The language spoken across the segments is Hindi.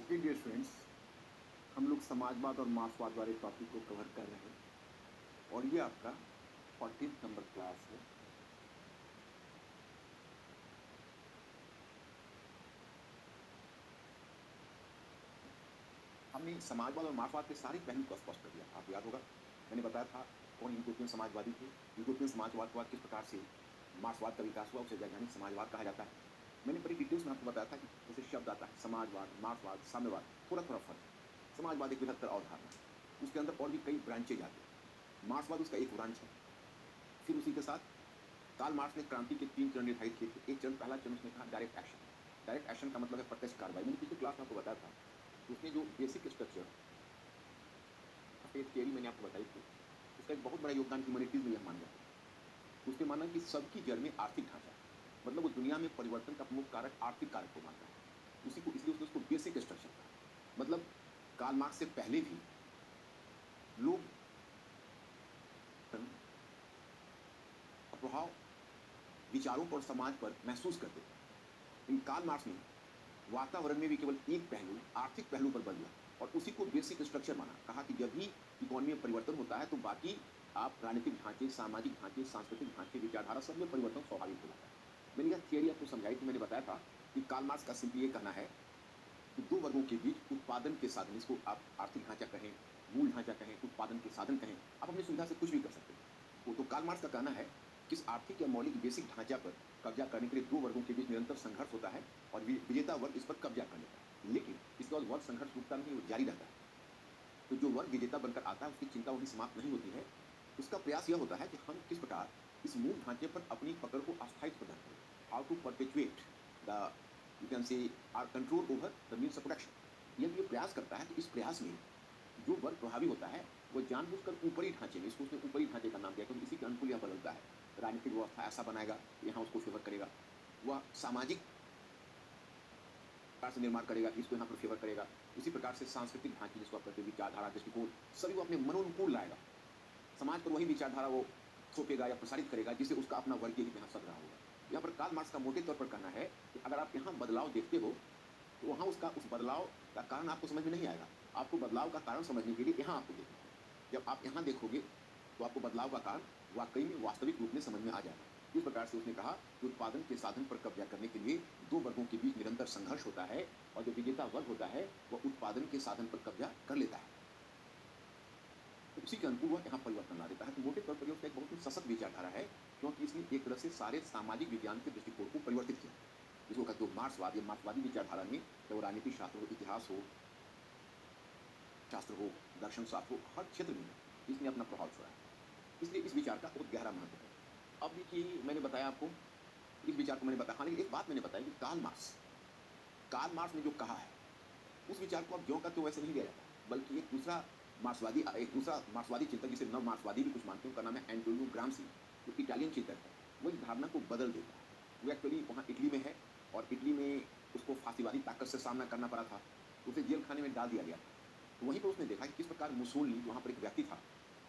ओके डियर फ्रेंड्स, हम लोग समाजवाद और मार्क्सवाद वाले टॉपिक को कवर कर रहे हैं और ये आपका 14th नंबर क्लास है। हमने समाजवाद और मार्क्सवाद के सारे पहलू को स्पष्ट कर दिया। आपको याद होगा मैंने बताया था कौन यूरोपियन समाजवादी थे। यूरोपियन समाजवाद के बाद किस प्रकार से मार्क्सवाद का विकास हुआ, उसे वैज्ञानिक समाजवाद कहा जाता है। मैंने बड़ी डिटेल्स में आपको बताया था कि जैसे शब्द आता है समाजवाद, मार्क्सवाद, साम्यवाद, थोड़ा थोड़ा फर्क है। समाजवाद एक विधत्तर अवधारणा है, उसके अंदर और भी कई ब्रांचेज आते हैं। मार्क्सवाद उसका एक ब्रांच है। फिर उसी के साथ कार्ल मार्क्स ने क्रांति के 3 चरण निर्धारित किए थे। एक चरण, पहला चरण उसने कहा डायरेक्ट एक्शन। डायरेक्ट एक्शन का मतलब है प्रत्यक्ष कार्रवाई। मैंने पिछले क्लास में आपको बताया था कि उसने जो बेसिक स्ट्रक्चर फेथ थियरी मैंने आपको बताई थी, उसका एक बहुत बड़ा योगदान ह्यूमैनिटीज में यह माना जाता है। उसने माना कि सबकी जड़ में आर्थिक ढांचा है, मतलब वो दुनिया में परिवर्तन का प्रमुख कारक आर्थिक कारक को मानता है। उसी को इसलिए उसने उसको बेसिक स्ट्रक्चर कहा। मतलब कार्ल मार्क्स से पहले भी लोग प्रभाव विचारों पर समाज पर महसूस करते थे। इन कार्ल मार्क्स ने वातावरण में भी केवल एक पहलू, आर्थिक पहलू पर बल दिया और उसी को बेसिक स्ट्रक्चर माना। कहा कि जब भी इकोनॉमी में परिवर्तन होता है तो बाकी आप राजनीतिक ढांचे, सामाजिक ढांचे, सांस्कृतिक ढांचे, विचारधारा, सब में परिवर्तन स्वाभाविक हो जाता है। मैंने यह थियरी आपको समझाई थी। मैंने बताया था कि कार्ल मार्क्स का सिंपली ये कहना है कि दो वर्गों के बीच उत्पादन के साधन, इसको आप आर्थिक ढांचा कहें, मूल ढांचा कहें, उत्पादन के साधन कहें, आप अपनी सुविधा से कुछ भी कर सकते हैं। वो तो कार्ल मार्क्स का कहना है कि इस आर्थिक या मौलिक बेसिक ढांचा पर कब्जा करने के लिए दो वर्गों के बीच निरंतर संघर्ष होता है और विजेता वर्ग इस पर कब्जा कर लेता है। लेकिन इसके बाद वर्ग संघर्ष रुकता नहीं, वो जारी रहता है। तो जो वर्ग विजेता बनकर आता है उसकी चिंता वहीं समाप्त नहीं होती है। उसका प्रयास यह होता है कि हम किस प्रकार इस मूल ढांचे पर अपनी पकड़ को अस्थायित्व प्रदान करें। How to perpetuate the, you can say, or control over the means of production. यह जो प्रयास करता है, तो इस प्रयास में जो वर्ग प्रभावी होता है वो जानबूझकर ऊपरी ढांचे में, इसको उसने ऊपरी ढांचे का नाम दिया क्योंकि इसी के अनुकूल यह बदलता है। राजनीतिक व्यवस्था ऐसा बनाएगा यहाँ उसको फेवर करेगा, वह सामाजिक प्रकार से निर्माण करेगा कि इसको यहाँ पर फेवर करेगा। उसी प्रकार से सांस्कृतिक ढांचे, जिसको आप कहते हैं विचारधारा, दृष्टिकोण, सभी वो अपने मनोनुकूल लाएगा। समाज पर वही विचारधारा वो थोपेगा या प्रसारित करेगा जिससे उसका अपना वर्गीय हित यहाँ सद रहा होगा। यहाँ पर कार्ल मार्क्स का मोटे तौर पर कहना है कि अगर आप यहाँ बदलाव देखते हो तो वहाँ उसका उस बदलाव का कारण आपको समझ में नहीं आएगा। आपको बदलाव का कारण समझने के लिए यहाँ आपको देखना है। जब आप यहाँ देखोगे तो आपको बदलाव का कारण वाकई में वास्तविक रूप में समझ में आ जाएगा। इस प्रकार से उसने कहा कि उत्पादन के साधन पर कब्जा करने के लिए दो वर्गों के बीच निरंतर संघर्ष होता है और जो विजेता वर्ग होता है वह उत्पादन के साधन पर कब्जा कर लेता है। तो उसी के अनुकूल वह यहाँ परिवर्तन ला देता है। तो मोटे तौर पर उसका एक बहुत ही सशक्त विचारधारा है क्योंकि इसने एक तरह से सारे सामाजिक विज्ञान के दृष्टिकोण को परिवर्तित किया। जिसको कहते हो मार्क्सवाद या मार्क्सवादी विचारधारा में, चाहे वो राजनीतिक शास्त्र हो, इतिहास हो, शास्त्र हो, दर्शन शास्त्र हो, हर क्षेत्र में इसने अपना प्रभाव छोड़ा है। इसलिए इस विचार का बहुत गहरा महत्व है। अब देखिए, मैंने बताया आपको इस विचार को, मैंने बताया। हाँ, लेकिन एक बात मैंने बताई कि कार्ल मार्क्स ने जो कहा है उस विचार को अब ज्यों का त्यों वैसे नहीं लिया जाता, बल्कि एक दूसरा मार्क्सवादी चिंतक, जिसे नव मार्क्सवादी भी कुछ मानते हैं, उनका नाम है एंटोनियो ग्राम्सी, जो इटालियन चिंतक है। वो इस धारणा को बदल देता है। वो एक्चुअली वहाँ इटली में है और इटली में उसको फांसीवादी ताकत से सामना करना पड़ा था, उसे जेल खाने में डाल दिया गया था। तो वहीं पर उसने देखा कि किस प्रकार मुसोलिनी, वहाँ पर एक व्यक्ति था,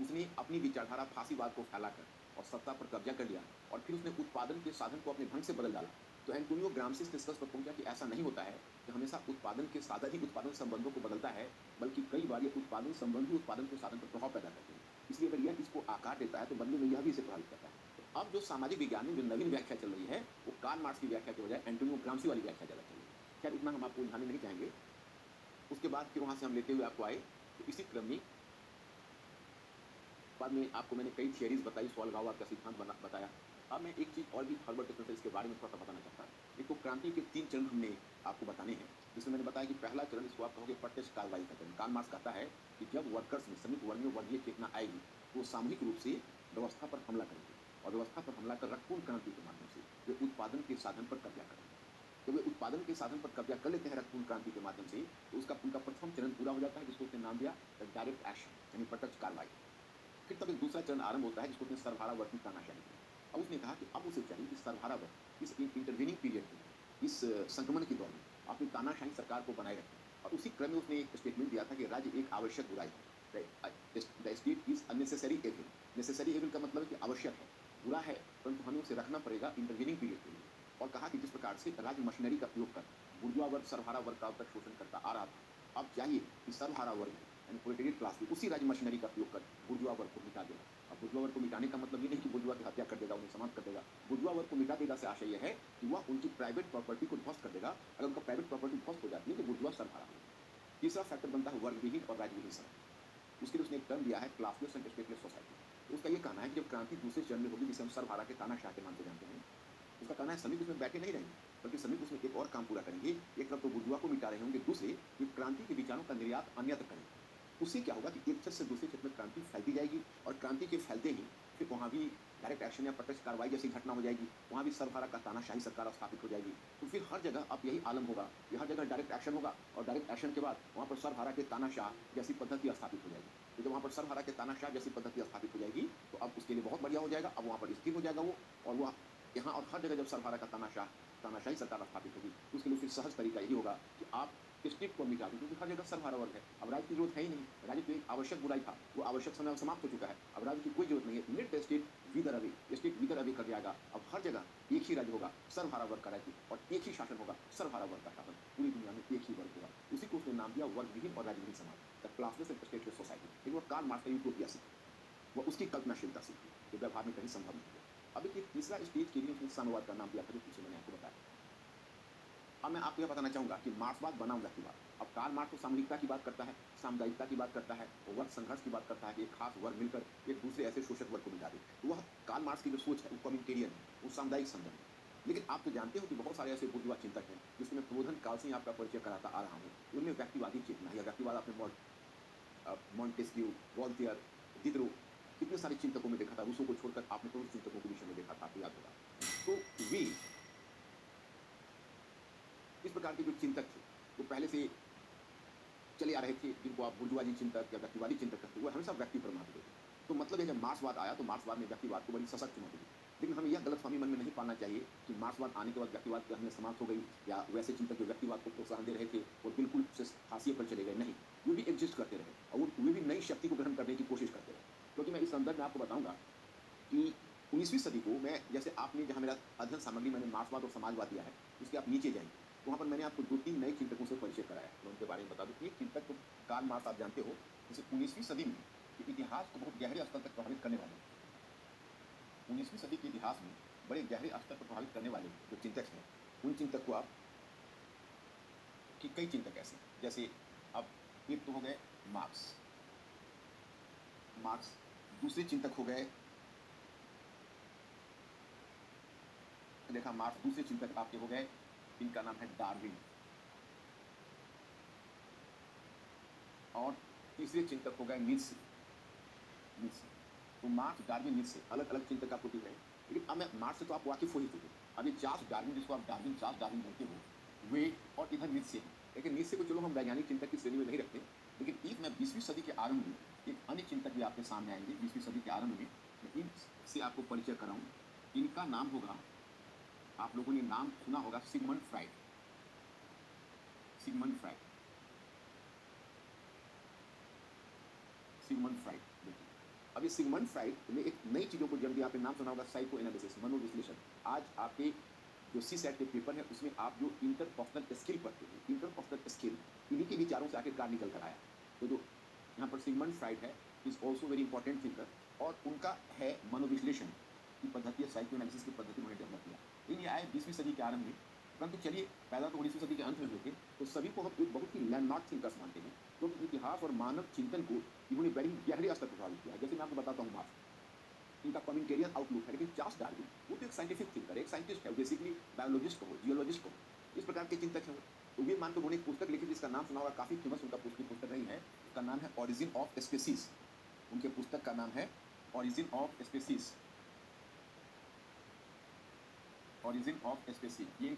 उसने अपनी विचारधारा फांसीवाद को फैलाकर और सत्ता पर कब्जा कर लिया और फिर उसने उत्पादन के साधन को अपने ढंग से बदल डाला। तो एंटोनियो ग्राम्सी इस निष्कर्ष पर पहुंचा कि ऐसा नहीं होता है कि हमेशा उत्पादन के साधन ही उत्पादन संबंधों को बदलता है, बल्कि कई बार ये उत्पादन संबंध ही उत्पादन के साधन पर प्रभाव पैदा करते हैं। इसलिए अगर यह इसको आकार देता है तो बदले में यह भी इसे प्रभावित करता है। तो अब जो सामाजिक विज्ञान में जो नवीन व्याख्या चल रही है वो कार्ल मार्क्स की व्याख्या के बजाय एंटोनियो ग्राम्सी वाली व्याख्या ज्यादा चल रही है। खैर, उतना हम आपको उलझाने नहीं चाहेंगे। उसके बाद फिर वहां से हम लेते हुए आपको आए तो इसी क्रम में बाद में आपको मैंने कई थियरीज बताई, सोलगावा का सिद्धांत बताया। अब मैं एक चीज और भी हर्बर्ट स्पेंसर इसके बारे में थोड़ा सा बताना चाहता हूँ। एक तो क्रांति के 3 चरण हमने आपको बताने हैं, जिसमें मैंने बताया कि पहला चरण, इसको आप कहोगे प्रत्यक्ष कार्रवाई का चरण। कार्ल मार्क्स कहता है कि जब वर्कर्स में, श्रमिक वर्ग में वर्गीय चेतना आएगी तो वो सामूहिक रूप से व्यवस्था पर हमला करेंगे और व्यवस्था पर हमला कर रक्तपूर्ण क्रांति के माध्यम से वे उत्पादन के साधन पर कब्जा करेंगे। जब वे उत्पादन के साधन पर कब्जा कर लेते हैं रक्तपूर्ण क्रांति के माध्यम से, तो उसका उनका प्रथम चरण पूरा हो जाता है, जिसको उसने नाम दिया डायरेक्ट एक्शन, यानी प्रत्यक्ष कार्रवाई। फिर तब एक दूसरा चरण आरंभ होता है जिसको उसने सर्वहारा वर्ग की तानाशाही की। अब उसने कहा कि अब उसे चाहिए कि सर्वहारा वर्ग इस इंटरवेनिंग पीरियड में, इस संक्रमण के दौर में अपनी तानाशाही सरकार को बनाए रखे। और उसी क्रम में उसने एक स्टेटमेंट दिया था कि राज्य एक आवश्यक बुराई है। The state is unnecessary evil. Necessary evil का मतलब है कि आवश्यक है, बुरा है, परंतु हमें उसे रखना पड़ेगा इंटरवेनिंग पीरियड के लिए। और कहा कि जिस प्रकार से राज्य मशीनरी का प्रयोग कर बुर्जुआ वर्ग सर्वहारा वर्ग का अब तक शोषण करता आ रहा था। अब चाहिए कि सर्वहारा वर्ग यानी प्रोलेटेरिएट क्लास भी उसी राज्य मशीनरी का उपयोग कर बुर्जुआ वर्ग को मिटा देगा। अब बुर्जुआ वर्ग को मिटाने का मतलब ये नहीं कि बुर्जुआ की हत्या कर देगा, उन्हें समाप्त कर देगा। बुर्जुआ वर्ग को मिटा देगा से आशय यह है कि वह उनकी प्राइवेट प्रॉपर्टी को ध्वस्त कर देगा। अगर उनका प्राइवेट प्रॉपर्टी ध्वस्त हो जाती है तो बुर्जुआ सर्वहारा होगा। तीसरा फैक्टर बनता है वर्गविहीन और राज्यविहीन समाज। उसके लिए उसने एक टर्म दिया है क्लासलेस एंड स्टेटलेस सोसाइटी। तो उसका ये कहना है कि जब क्रांति दूसरे चरण में होगी, जिसे हम सर्वहारा के तानाशाह के नाम से जानते हैं, उसका कहना है समिति उसमें बैठे नहीं रहेंगे, बल्कि समिति उसमें एक और काम पूरा करेंगे। एक तरफ तो बुर्जुआ को मिटा रहे होंगे, दूसरे ये क्रांति के विचारों का निर्यात अन्यत्र करेंगे। उससे क्या होगा कि एक क्षेत्र से दूसरे क्षेत्र में क्रांति फैलती जाएगी और क्रांति के फैलते ही फिर वहाँ भी डायरेक्ट एक्शन या प्रत्यक्ष कार्रवाई जैसी घटना हो जाएगी, वहाँ भी सर्वहारा का तानाशाही सरकार स्थापित हो जाएगी। तो फिर हर जगह अब यही आलम होगा, हर जगह डायरेक्ट एक्शन होगा और डायरेक्ट एक्शन के बाद वहाँ पर सर्वहारा के तानाशाह जैसी पद्धति स्थापित हो जाएगी। तो जब वहाँ पर सर्वहारा के तानाशाह जैसी पद्धति स्थापित हो जाएगी तो अब उसके लिए बहुत बढ़िया हो जाएगा। अब वहाँ पर स्थिर हो जाएगा वो, और वह यहाँ और हर जगह जब सर्वहारा का तानाशाही सरकार स्थापित होगी तो उसके लिए फिर सहज तरीका यही होगा कि आप स्टेट को मिटा दो, क्योंकि हर जगह सर्वहारा वर्ग है। अब राज्य की जरूरत है ही नहीं, राज्य तो एक आवश्यक बुराई था, वो आवश्यक समय समाप्त हो चुका है। अब राज्य की कोई जरूरत नहीं है। Let the state विदर away, state विदर away कर जाएगा। अब हर जगह एक ही राज्य होगा, सर्वहारा वर्ग का राज्य, और एक ही शासन होगा, सर्वहारा वर्ग का शासन। पूरी दुनिया में एक ही वर्ग होगा। उसी को उसने नाम दिया वर्गविहीन और राज्यविहीन समाज, the classless and stateless society. लेकिन वो कार्ल मार्क्स का यूटोपिया सीखी, वो उसकी कल्पनाशीलता सीखी जो व्यवहार में कहीं संभव नहीं है। अब एक तीसरा स्टेज के लिए उसने साम्यवाद का नाम दिया था, जो पीछे मैंने आपको बताया। अब मैं आपको यह बताना चाहूंगा कि मार्क्सवाद बनाम व्यक्तिवाद। अब कार्ल मार्क्स तो सामूहिकता की बात करता है, सामुदायिकता की बात करता है, वर्ग संघर्ष की बात करता है कि एक खास वर्ग मिलकर एक दूसरे ऐसे शोषक वर्ग को मिटा दे। तो वह कार्ल मार्क्स की जो सोच है वो कम्युनिटेरियन है, वो सामुदायिक संगठन है। लेकिन आप तो जानते हो कि बहुत सारे ऐसे बुर्जुआ चिंतक हैं जिसको मैं प्रबोधन काल से ही आपका परिचय कराता आ रहा हूँ। उनमें व्यक्तिवादी चेतना या व्यक्तिवाद, आपने मॉन्टेस्क्यू, वॉल्टियर, डिडरो, कितने सारे चिंतकों में देखा था। रूसो को छोड़कर आपने तो उन चिंतकों के विषय में देखा था, आपको याद होगा। तो वे इस प्रकार के जो चिंतक थे वो पहले से चले आ रहे थे, जिनको आप बुर्जुआजी चिंतक या व्यक्तिवादी चिंतक कहते हैं, वो हमेशा व्यक्ति पर मानते थे। तो मतलब है जब मार्क्सवाद आया तो मार्क्सवाद ने व्यक्तिवाद को बड़ी सशक्त चुनौती दी। लेकिन हमें यह गलतफहमी मन में नहीं पालना चाहिए कि मार्क्सवाद आने के बाद व्यक्तिवाद की अहमियत समाप्त हो गई, या वैसे चिंतक जो व्यक्तिवाद को प्रोत्साहन दे रहे थे वो बिल्कुल से हाशिए पर चले गए। नहीं, वे भी एग्जिस्ट करते रहे और वे भी नई शक्ति को ग्रहण करने की कोशिश करते रहे। क्योंकि मैं इस संदर्भ में आपको बताऊंगा कि 19वीं सदी को मैं, जैसे आपने जहाँ मेरा अध्ययन सामग्री मैंने मार्क्सवाद और समाजवाद दिया है, उसके आप नीचे जाएंगे तो वहाँ पर मैंने आपको 2-3 नए चिंतकों से परिचय कराया। मैं उनके बारे में बता दूँ। एक चिंतक तो कार्ल मार्क्स, आप जानते हो, जैसे 19वीं सदी में इतिहास को बहुत गहरे स्तर तक प्रभावित करने वाले, 19वीं सदी के इतिहास में बड़े गहरे स्तर पर प्रभावित करने वाले जो चिंतक हैं, उन चिंतक को आप कि कई चिंतक ऐसे, जैसे अब एक तो हो गए मार्क्स, दूसरे चिंतक हो गए, देखा मार्क्स, दूसरे चिंतक आपके हो गए, इनका नाम है डार्विन, और तीसरे चिंतक हो गए नीत्शे। तो मार्क्स, डार्विन, नीत्शे अलग अलग चिंतक आपको दिख रहे हैं। लेकिन अब मैं मार्क्स से तो आप वाकिफ हो ही चुके। अब ये चार्ल्स डार्विन, जिसको आप चार्ल्स डार्विन बोलते हो, वे और इधर नीत्शे हैं। लेकिन नीत्शे को चलो हम वैज्ञानिक चिंतक की श्रेणी में नहीं रखते। लेकिन एक मैं 20वीं सदी के आरंभ में एक अन्य चिंतक भी आपके सामने आएंगे। 20वीं सदी के आरंभ में मैं इनसे आपको परिचय कराऊं। इनका नाम होगा, आप लोगों ने नाम सुना होगा, सिगमंड फ्राइड। अब ये सिगमंड फ्राइड ने एक नई चीज़ों को जन्म दिया। आपने नाम सुना होगा साइको एनालिसिस, मनोविश्लेषण। आज आपके जो सीसैट के पेपर है उसमें आप जो इंटरपर्सनल स्किल पढ़ते हैं, इंटरपर्सनल स्किल, इन्हीं के विचारों से आखिरकार निकल कर आया। तो जो यहाँ पर सिगमंड फ्राइड है, is also very important thinker, और उनका है मनोविश्लेषण की पद्धति, साइको एनालिसिस की पद्धति उन्होंने डेवलप किया। लेकिन ये आए 20वीं सदी के आरंभ में। परंतु चलिए, पैदा तो 19वीं सदी के अंत में हुए थे, तो सभी को हम एक बहुत ही लैंडमार्क थिंकर्स मानते हैं, क्योंकि तो इतिहास और मानव चिंतन को इन्होंने बड़ी गहरे स्तर पर प्रभावित किया है। जैसे मैं आपको बताता हूँ, मार्क्स, इनका कम्युनिटेरियन आउटलुक है। लेकिन चार्ल्स डार्विन वो तो एक साइंटिफिक थिंकर है, एक साइंटिस्ट है, बेसिकली बायोलॉजिस्ट कहो, जियोलॉजिस्ट कहो, इस प्रकार के चिंतक हैं वो। तो वे मानकर उन्होंने एक पुस्तक लिखी जिसका नाम सुना होगा, काफ़ी फेमस उनका पुस्तक नहीं है, उसका नाम है ऑरिजिन ऑफ स्पीसीज। उनके पुस्तक का नाम है ऑरिजिन ऑफ स्पीसीज, ये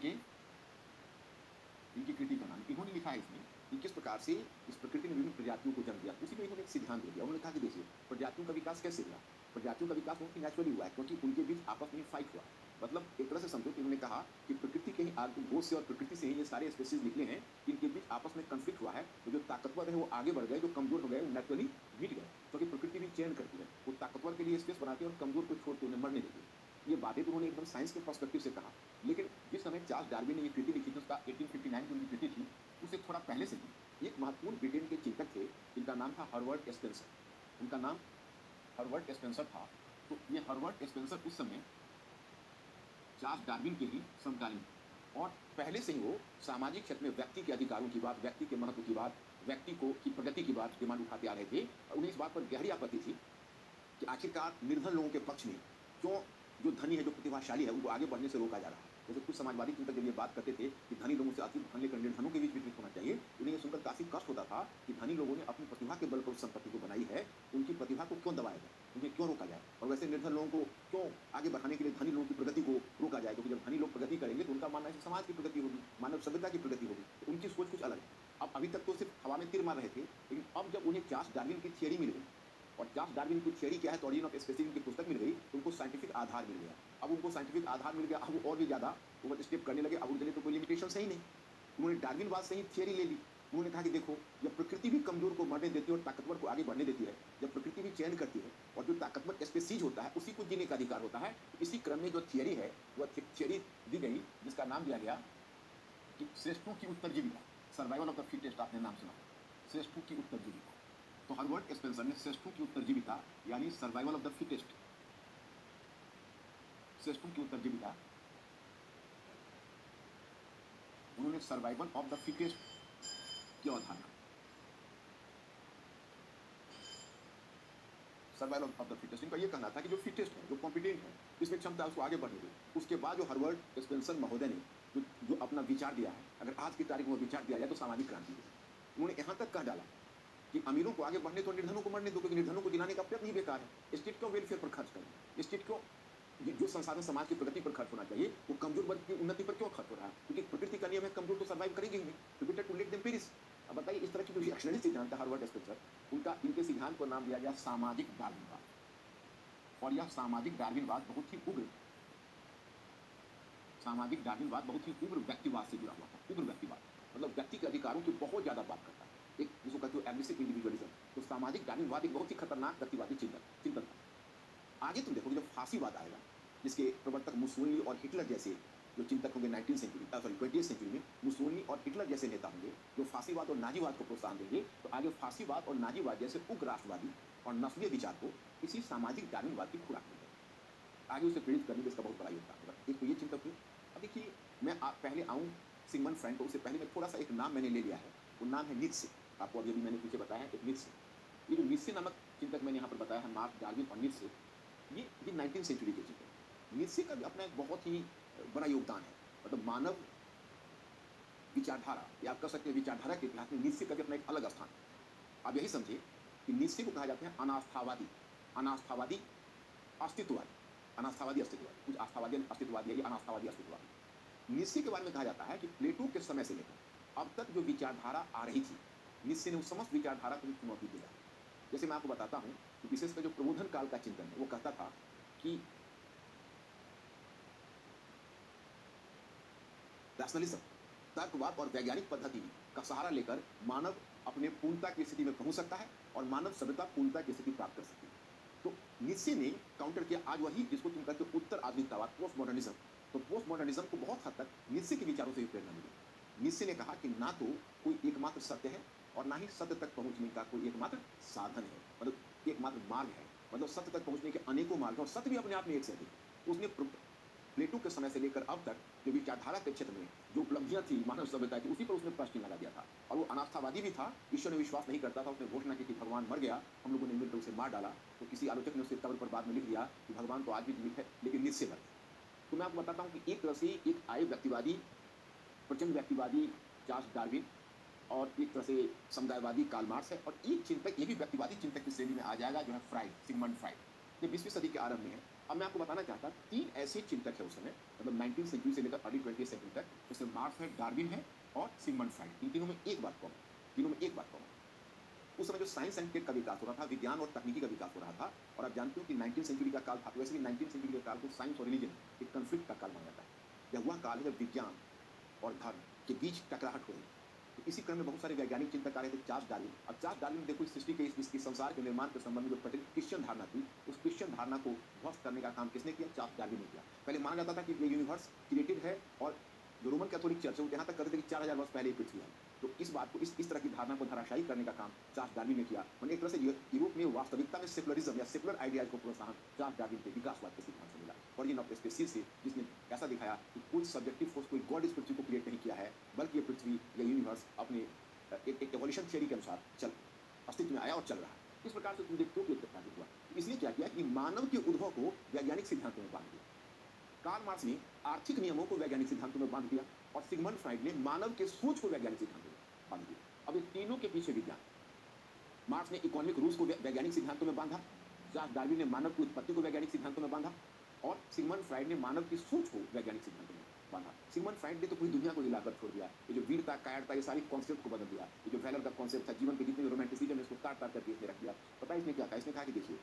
इनकी कृति का नाम। इन्होंने लिखा है इसमें कि किस प्रकार से इस प्रकृति ने विभिन्न प्रजातियों को जन्म दिया। उसी में इन्होंने एक सिद्धांत दे दिया। उन्होंने कहा कि देखिए, प्रजातियों का विकास कैसे हुआ। प्रजातियों का विकास बहुत ही नेचुरली हुआ है, क्योंकि उनके बीच आपस में फाइट हुआ। मतलब एक तरह से समझो कि उन्होंने कहा कि प्रकृति के ही आगोश से और प्रकृति से ही ये सारे स्पेसीज निकले हैं, इनके बीच आपस में कंफ्लिक्ट हुआ है। तो जो ताकतवर है वो आगे बढ़ गए, जो कमजोर हो गए वो नेचुरली मिट गए, क्योंकि प्रकृति भी चयन करती है। वो ताकतवर के लिए स्पेस बनाती है और कमजोर को छोड़ के उन्हें मरने देती है। ये बातें तो उन्होंने एकदम साइंस के पर्सपेक्टिव से कहा। लेकिन जिस समय चार्ल्स डार्विन ने ये कृति लिखी थी, उसका 1859 की उनकी कृति थी, उससे थोड़ा पहले से ही एक महत्वपूर्ण ब्रिटेन के चिंतक थे जिनका नाम था हर्बर्ट स्पेंसर। उनका नाम हर्बर्ट स्पेंसर था। तो ये हर्बर्ट स्पेंसर उस समय चार्ल्स डार्विन के ही समकालीन थे। और पहले से ही वो सामाजिक क्षेत्र में व्यक्ति के अधिकारों की बात, व्यक्ति के महत्व की बात, व्यक्ति को की प्रगति की बात डिमांड उठाते आ रहे थे। और उन्हें इस बात पर गहरी आपत्ति थी कि आखिरकार निर्धन लोगों के पक्ष में क्यों जो धनी है, जो प्रतिभाशाली है, उनको आगे बढ़ने से रोका जा रहा है। जैसे कुछ समाजवादी चिंतक जब ये बात करते थे कि धनी लोगों से अधिक धन लेकर निर्धनों के बीच वितरित होना चाहिए, उन्हें ये सुनकर काफी कष्ट होता था कि धनी लोगों ने अपनी प्रतिभा के बल पर उस संपत्ति को बनाई है, उनकी प्रतिभा को क्यों दबाया जाए, उन्हें क्यों रोका जाए, और वैसे निर्धन लोगों को क्यों आगे बढ़ाने के लिए धनी लोगों की प्रगति को रोका जाए। क्योंकि जब धनी लोग प्रगति करेंगे तो उनका मानना है कि समाज की प्रगति होगी, मानव सभ्यता की प्रगति होगी। तो उनकी सोच कुछ अलग है। अब अभी तक तो सिर्फ हवा में तीर मार रहे थे, लेकिन अब जब उन्हें चार्ल्स डार्विन की थियरी मिल गई, और चार्ल्स डार्विन की थियरी क्या है, ऑरिजिन ऑफ स्पेसीज की पुस्तक मिल गई, तो उनको साइंटिफिक आधार मिल गया। अब उनको साइंटिफिक आधार मिल गया, अब वो और भी ज़्यादा ओवर स्टेप करने लगे। अब उनके लिए तो कोई लिमिटेशन ही नहीं। उन्होंने डार्विनवाद से ही थियरी ले ली। उन्होंने कहा कि देखो, जब प्रकृति भी कमजोर को मरने देती है और ताकतवर को आगे बढ़ने देती है, जब प्रकृति भी चयन करती है और जो ताकतवर स्पेसीज होता है उसी को जीने का अधिकार होता है। इसी क्रम में जो थियरी है, वह थियरी दी गई जिसका नाम दिया गया कि श्रेष्ठों की उत्तरजीविता, सर्वाइवल ऑफ द फिटेस्ट। आपने नाम सुना, श्रेष्ठों की उत्तरजीविता। तो हर्बर्ट स्पेंसर ने श्रेष्ठों की उत्तरजीविता यानी सर्वाइवल ऑफ द फिटेस्ट, श्रेष्ठों की उत्तरजीविता, उन्होंने सर्वाइवल ऑफ द फिटेस्ट की अवधारणा, सर्वाइवल ऑफ द फिटेस्ट, इनका ये कहना था कि जो फिटेस्ट है, जो कॉम्पिटेंट है, जिसमें क्षमता है, उसको आगे बढ़ने दो। उसके बाद जो हर्बर्ट स्पेंसर महोदय ने जो अपना विचार दिया है, अगर आज की तारीख में विचार दिया जाए तो सामाजिक क्रांति है। उन्होंने यहाँ तक कह डाला कि अमीरों को आगे बढ़ने तो निर्धनों को मरने दो, क्योंकि निर्धनों को जिलाने का प्रयत्न ही बेकार है। स्टेट क्यों वेलफेयर पर खर्च करें, स्टेट क्यों जो संसाधन समाज की प्रगति पर खर्च होना चाहिए वो कमजोर वर्ग की उन्नति पर क्यों खर्च हो रहा है, क्योंकि प्रकृति का नियम है कमजोर तो सर्वाइव करेंगे ही नहीं, तो better to let them perish. अब बताइए, इस तरह की जो रिएक्शनरी सिद्धांत है हर्बर्ट स्पेंसर, उनका इनके सिद्धांत को नाम दिया गया सामाजिक डार्विनवाद। और यह सामाजिक डार्विनवाद बहुत ही उग्र, सामाजिक डार्विनवाद बहुत ही उग्र व्यक्तिवाद से जुड़ा हुआ था। उग्र व्यक्तिवाद मतलब व्यक्ति के अधिकारों की बहुत ज्यादा बात करता है, एक जिसको कहते हो एग्रेसिव इंडिविजुअलिज्म। तो सामाजिक डार्विनवाद एक बहुत ही खतरनाक व्यक्तिवादी चिंतन था। आगे तुम देखोगे जब फांसीवाद आएगा, जिसके प्रवर्तक मुसोलिनी और हिटलर जैसे जो चिंतक होंगे 20वीं सेंचुरी में, मुसोलिनी और हिटलर जैसे नेता होंगे जो फांसीवाद और नाजीवाद को प्रोत्साहन देंगे, तो आगे फांसीवाद और नाजीवाद जैसे उग्र राष्ट्रवादी और नस्लीय विचार को इसी सामाजिक डार्विनवाद की खुराक मिल जाएगी। आगे उसे प्रेरित करने में इसका बहुत बड़ा योगदान होगा। एक तो ये चिंतक हुए। अब देखिए, मैं पहले आऊँ सिगमंड फ्रांक को, उससे पहले मैं थोड़ा सा एक नाम मैंने ले लिया है, वो नाम है नीत्शे। आपको अभी मैंने पीछे बताया है, एक नीत्शे। ये जो नीत्शे नामक चिंतक मैंने यहाँ पर बताया है, मार्क्स, डार्विन और नीत्शे, ये 19वीं सेंचुरी के चिंतक। नीत्शे का भी अपना एक बहुत ही बड़ा योगदान है। मतलब मानव विचारधारा, या आप कह सकते हैं विचारधारा के इतिहास में नीत्शे का भी अपना एक अलग स्थान है। आप यही समझिए कि नीत्शे को कहा जाता है अनास्थावादी, अनास्थावादी अस्तित्ववादी, अनास्थावादी अस्तित्ववादी। कुछ आस्थावादी अस्तित्ववादी है, ये अनास्थावादी अस्तित्ववादी। नीत्शे के बारे में कहा जाता है कि प्लेटो के समय से लेकर अब तक जो विचारधारा आ रही थी, नीत्शे ने उस समस्त विचारधारा को चुनौती दिया। जैसे मैं आपको बताता हूँ कि विशेषकर जो प्रबोधन काल का चिंतन है, वो कहता था कि रैशनलिज्म, तर्कवाद और वैज्ञानिक पद्धति का सहारा लेकर मानव अपने पूर्णता की स्थिति में पहुंच सकता है और मानव सभ्यता पूर्णता की स्थिति प्राप्त कर सकती है। तो नीत्शे ने काउंटर किया आज वही जिसको तुम कहते हो उत्तर आधुनिकतावाद, पोस्ट मॉडर्निज्म। तो पोस्ट मॉडर्निज्म को बहुत हद तक नीत्शे के विचारों से भी प्रेरणा मिली। नीत्शे ने कहा कि ना तो कोई एकमात्र सत्य है और ना ही सत्य तक पहुंचने का कोई एकमात्र साधन है, मतलब एकमात्र मार्ग है। मतलब सत्य तक पहुंचने के अनेकों मार्ग हैं और सत्य भी अपने आप में एक से अधिक। तो उसने प्लेटो के समय से लेकर अब तक जो विचारधारा के क्षेत्र में जो उपलब्धियां थी मानव सभ्यता की, उसी पर उसने प्रश्न लगा दिया था। और वो अनास्थावादी भी था, ईश्वर में विश्वास नहीं करता था। उसने घोषणा की कि भगवान मर गया, हम लोगों ने मिलकर उसे मार डाला। तो किसी आलोचक ने उसके कब्र पर बाद में लिख दिया कि भगवान तो आज भी जीवित है, लेकिन नीत्शे मर गया। तो मैं आपको बताता हूँ कि एक तरह से एक आए व्यक्तिवादी, प्रचंड व्यक्तिवादी चार्ल्स डार्विन, और एक तरह से समुदायवादी कार्ल मार्क्स है, और एक चिंतक, ये भी व्यक्तिवादी चिंतक की श्रेणी में आ जाएगा, जो है फ्राइड, सिगमंड फ्राइड। ये 20वीं सदी के आरंभ में है। अब मैं आपको बताना चाहता, 3 ऐसे चिंतक है उस समय, मतलब 19वीं सेंचुरी से लेकर अर्ली 20वीं सेंचुरी तक, जैसे मार्क्स है, डार्विन है और सिगमंड फ्राइड। इन तीनों में एक बात कॉमन, तीनों में एक बात कॉमन। उस समय जो साइंस एंड टेक का विकास हो रहा था, विज्ञान और तकनीकी का विकास हो रहा था, और आप जानते हो कि 19वीं सेंचुरी का काल था, वैसे भी 19वीं सेंचुरी के काल को साइंस और रिलीजन एक कन्फ्लिक्ट का काल माना जाता है। यह वह काल है जब विज्ञान और धर्म के बीच टकराहट हो रही। तो इसी क्रम में बहुत सारे वैज्ञानिक चिंतक आ रहे थे, चार्ल्स डार्विन। अब चार्ल्स डार्विन देखो इस सृष्टि के इस संसार के निर्माण के संबंध में जो प्रचलित क्रिश्चियन धारणा थी, उस क्रिश्चियन धारणा को ध्वस्त करने का काम किसने किया? चार्ल्स डार्विन ने किया। पहले माना जाता था कि ये यूनिवर्स क्रिएटेड है और जो रोमन कैथोलिक चर्च है वो यहाँ तक कहते थे कि 4000 वर्ष पहले ही पृथ्वी आई। तो इस बात को इस तरह की धारणा को धराशायी करने का काम चार्ल्स डार्विन ने किया। मैंने एक तरह से यूरोप में वास्तविकता में सेकुलरिज्म या सेकुलर आइडियाज को प्रोत्साहन चार्ल्स डार्विन के विकासवाद के सिद्धांत से मिला। ऑरिजिन ऑफ स्पीसीज से, जिसने ऐसा दिखाया कि कोई सब्जेक्टिव फोर्स, कोई गॉड इस पृथ्वी को क्रिएट नहीं किया है, बल्कि ये पृथ्वी या यूनिवर्स अपने एक एवोल्यूशन थियरी के अनुसार चल अस्तित्व में आया और चल रहा है। इस प्रकार से तुम देखते हो कि प्रकाशित हुआ। इसलिए क्या किया कि मानव के उद्भव को वैज्ञानिक सिद्धांतों में बांध दिया। कार्ल मार्क्स ने आर्थिक नियमों को वैज्ञानिक सिद्धांतों में बांध दिया और सिगमंड फ्राइड ने मानव के सोच को वैज्ञानिक सिद्धांतों में बांध दिया। अब ये तीनों के पीछे विज्ञान। मार्क्स ने इकोनॉमिक रूल्स को वैज्ञानिक सिद्धांतों में बांधा, चार्ल्स डार्विन ने मानव की उत्पत्ति को वैज्ञानिक सिद्धांतों में बांधा और सिगमंड फ्राइड ने मानव की सोच को वैज्ञानिक सिद्धांतों में बांधा। सिगमंड फ्राइड ने तो पूरी दुनिया को हिलाकर छोड़ दिया। ये जो वीरता, कायरता, ये सारी कॉन्सेप्ट को बदल दिया। ये जो वैलर का कॉन्सेप्ट था, जीवन के जितने रोमांटिसिज्म है, इसको काट करके इसने रख दिया। पता है इसने क्या कहा? इसने कहा कि देखिए,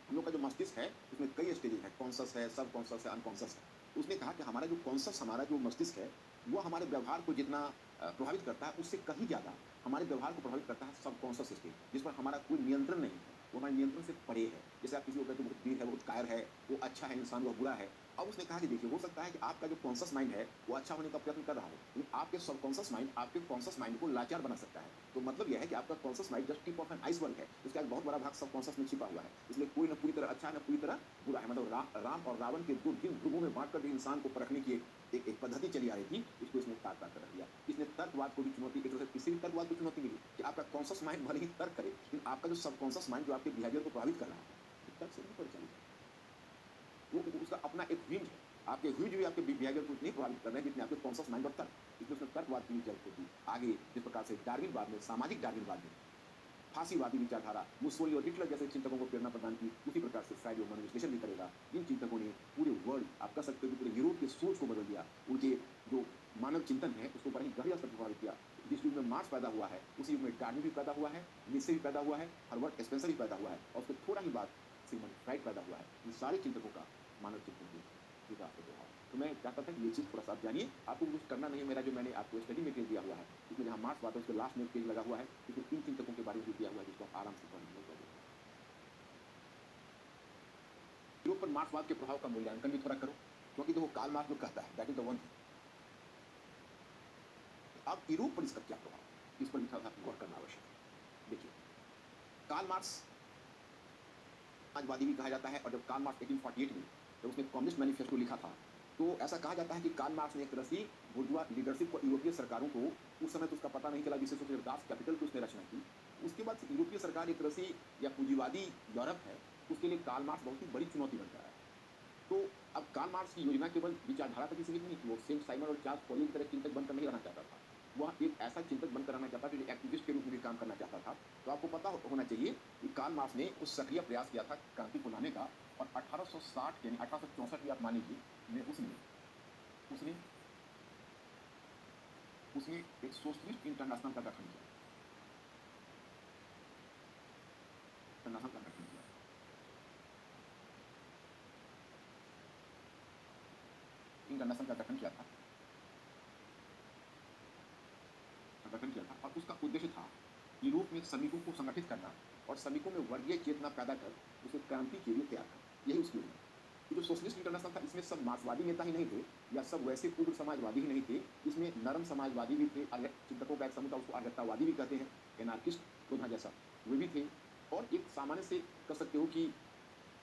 हम लोग का जो मस्तिष्क है उसमें कई स्टेजेस है, कॉन्शस है, सब कॉन्शस है, अनकॉन्शस है। उसने कहा कि हमारा जो कॉन्शस, हमारा जो मस्तिष्क है, वो हमारे व्यवहार को जितना प्रभावित करता है, उससे कहीं ज़्यादा हमारे व्यवहार को प्रभावित करता है सबकॉन्शियस स्टेट, जिस पर हमारा कोई नियंत्रण नहीं है, वो हमारे नियंत्रण से परे है। जैसे आप किसी को कहते हो बहुत वीर है, बहुत कायर है, वो अच्छा है इंसान, वो बुरा है। अब उसने कहा कि देखिए, हो सकता है कि आपका जो कॉन्शियस माइंड है वो अच्छा होने का प्रयत्न कर रहा हो, लेकिन आपके सबकॉन्शियस माइंड आपके कॉन्शियस माइंड को लाचार बना सकता है। तो मतलब यह है कि आपका conscious mind just tip of an iceberg है, उसका एक बहुत बड़ा भाग सबकॉन्शियस में छिपा हुआ है। इसलिए कोई ना पूरी तरह अच्छा है, ना पूरी तरह बुरा है। मतलब राम और रावण के दो भिन्न ध्रुवों में बांटकर भी इंसान को परखने की एक पद्धति चली आ रही थी, उसको इसने काट कर रख दिया। इसने तर्कवाद को भी चुनौती, एक तरह से किसी भी तर्कवाद को चुनौती मिली कि आपका कॉन्शियस माइंड भले ही तर्क करे, लेकिन आपका जो सबकॉन्शियस माइंड जो आपके बिहेवियर को प्रभावित कर रहा है, तर्क से नहीं परिचालित है। वो उसका अपना एक व्यूज है। आपके व्यूज भी आपके बिहेवियर को नहीं प्रभावित कर रहे हैं जितने आपके कॉन्शियस माइंड और तर्क। इसमें उसने तर्कवाद की जरूरत होती। आगे जिस प्रकार से डार्विनवाद में, सामाजिक डार्विनवाद में फांसीवादी विचारधारा मुसोलिनी और हिटलर जैसे चिंतकों को प्रेरणा प्रदान की, उसी प्रकार से फ्राइड मनोविश्लेषण भी करेगा। इन चिंतकों ने पूरे वर्ल्ड, आप कह सकते हो कि पूरे यूरोप की सोच को बदल दिया। उनके जो मानव चिंतन है उसको बड़ा ही गहरे स्तर पर प्रभावित किया। जिस युग में मार्क्स पैदा हुआ है, उसी युग में डार्विन भी पैदा हुआ है, नीत्शे भी पैदा हुआ है, हर्बर्ट स्पेंसर भी पैदा हुआ है, और उसके थोड़ा ही बाद सिगमंड फ्राइड पैदा हुआ है। इन सारे चिंतकों का मानव चिंतन में विकास हो गया है। तो मैं चाहता था कि ये चीज़ थोड़ा सा आप जानिए। आपको कुछ करना नहीं है, मेरा जो मैंने आपको स्टडी मटेरियल दिया हुआ है, इसमें जहाँ मार्क्स बात है उसके लास्ट में एक पेज लगा हुआ है, इसमें 3 चिंतकों के बारे में भी दिया हुआ है, जिसको आप आराम से पढ़ लीजिए। यूरोप पर मार्क्सवाद के प्रभाव का मूल्यांकन भी थोड़ा करो, क्योंकि देखो कार्ल मार्क्स जो कहता है, दैट इज द वन। अब यूरोप पर इसका क्या प्रभाव, इस पर लिखा था, गौर करना आवश्यक है। देखिए, कार्ल मार्क्स समाजवादी भी कहा जाता है, और जब कार्ल मार्क्स 1848 में जब उसने कम्युनिस्ट मैनिफेस्टो लिखा था, तो ऐसा कहा जाता है कि कार्ल मार्क्स ने एक तरह से बुर्जुआ लीडरशिप को, यूरोपीय सरकारों को, उस समय तो उसका पता नहीं चला, विशेष रूप से दास कैपिटल की उसने रचना की। उसके बाद यूरोपीय सरकार एक तरह से, या पूंजीवादी यूरोप है, उसके लिए कार्ल मार्क्स बहुत ही बड़ी चुनौती बन रहा है। तो अब कार्ल मार्क्स की योजना केवल विचारधारा तक ही सीमित नहीं थी। वो सेंट साइमन और चार्ल्स फॉलिन की तरह चिंतक बनकर नहीं रहना चाहता था, वह एक ऐसा चिंतक बनकर रहना चाहता था जो एक्टिविस्ट के रूप में भी काम करना चाहता था। तो आपको पता होना चाहिए कि कार्ल मार्क्स ने उस सक्रिय प्रयास किया था क्रांति को लाने का, और 1860 यानी 1864 की आप मान लीजिए में उसने उसने उसने एक सोशलिस्ट इंटरनेशनल का गठन किया, इंटरनेशनल का गठन किया। इंटरनेशनल का गठन किया था, और उसका उद्देश्य था यूरोप में श्रमिकों को संगठित करना और श्रमिकों में वर्गीय चेतना पैदा कर उसे क्रांति के लिए तैयार करना। यही उसकी योजना। ये जो सोशलिस्ट इंटरनेशनल था, इसमें सब मार्क्सवादी नेता ही नहीं थे, या सब वैसे उग्र समाजवादी ही नहीं थे। इसमें नरम समाजवादी भी थे, चिंतकों का एक समूह था, उसको आर्यतावादी भी कहते हैं, एनार्किस्ट लोधा जैसा वे भी थे, और एक सामान्य से कह सकते हो कि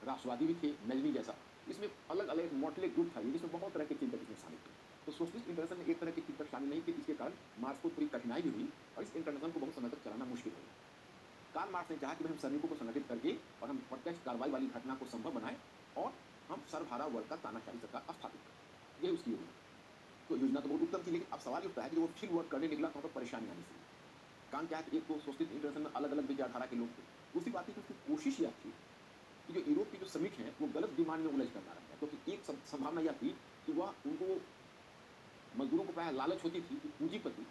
राष्ट्रवादी भी थे, मेजनी जैसा। इसमें अलग अलग मोटले ग्रुप था, जिसमें बहुत तरह के चिंतक इसमें शामिल थे। तो सोशलिस्ट इंटरनेशनल में एक तरह के चिंतक शामिल नहीं थे, इसके कारण मार्क्स को थोड़ी कठिनाई भी हुई, और इस इंटरनेशनल को बहुत समय तक चलाना मुश्किल हो गया। कार्ल मार्क्स ने चाहा कि हम सैनिकों को संगठित करके और हम प्रत्यक्ष कार्रवाई वाली घटना को संभव बनाएं, और हम सर्वहारा वर्ग का तानाशाही सरकार स्थापित करें। यही उसकी योजना। तो योजना तो बहुत उत्तम थी, लेकिन अब सवाल ये उठता है कि वो फील्ड वर्क करने निकला तो परेशानी आनी थी। कारण क्या है कि एक तो सोशलिस्ट इंटरनेशनल में अलग अलग विचारधारा के लोग थे। दूसरी बात है कि उसकी कोशिश यह थी कि जो यूरोप के जो श्रमिक हैं वो गलत डिमांड में उलझ कर ना रह जाए, क्योंकि एक संभावना यह थी कि वह उनको, मजदूरों को प्रायः लालच होती थी कि पूंजीपति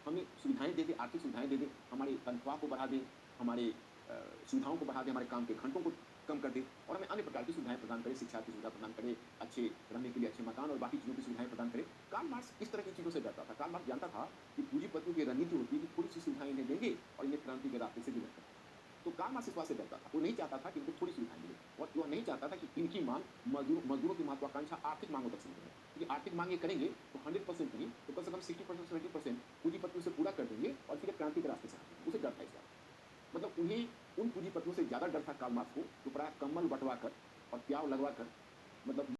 हमें सुविधाएं दे दे, आर्थिक सुविधाएं दे दे, हमारी तनख्वाह को बढ़ा दे, हमारे सुविधाओं को बढ़ा दे, हमारे काम के घंटों को कम कर दे, और हमें अन्य प्रकार की सुविधाएं प्रदान करे, शिक्षा की सुविधा प्रदान करे, अच्छे रहने के लिए अच्छे मकान और बाकी चीज़ों की सुविधाएं प्रदान करे। कार्ल मार्क्स इस तरह की चीज़ों से डरता था। कार्ल मार्क्स जानता था कि पूंजीपतियों की रणनीति होती है कि थोड़ी सी सुविधाएं इन्हें देंगे और इन्हें क्रांति के रास्ते से गुजर कर तो कार्ल मार्क्स इस बात से डरता था। वो नहीं चाहता था कि इनको थोड़ी सुविधाएँ मिले और वह नहीं चाहता था कि इनकी माँग मज़दूरों की महत्वाकांक्षा आर्थिक माँगों तक सीमित रहे। क्योंकि आर्थिक माँग ये करेंगे तो 100% नहीं तो कम से कम 60% 70% पूंजीपति उसे पूरा कर देंगे और फिर एक क्रांति के रास्ते से आएँगे। उसे डर था इस बात का। मतलब उन्हें उन पूंजीपतियों से ज़्यादा डर था कार्ल मार्क्स को, जो प्रायः कम्बल बँटवा कर और प्याव लगवा कर मतलब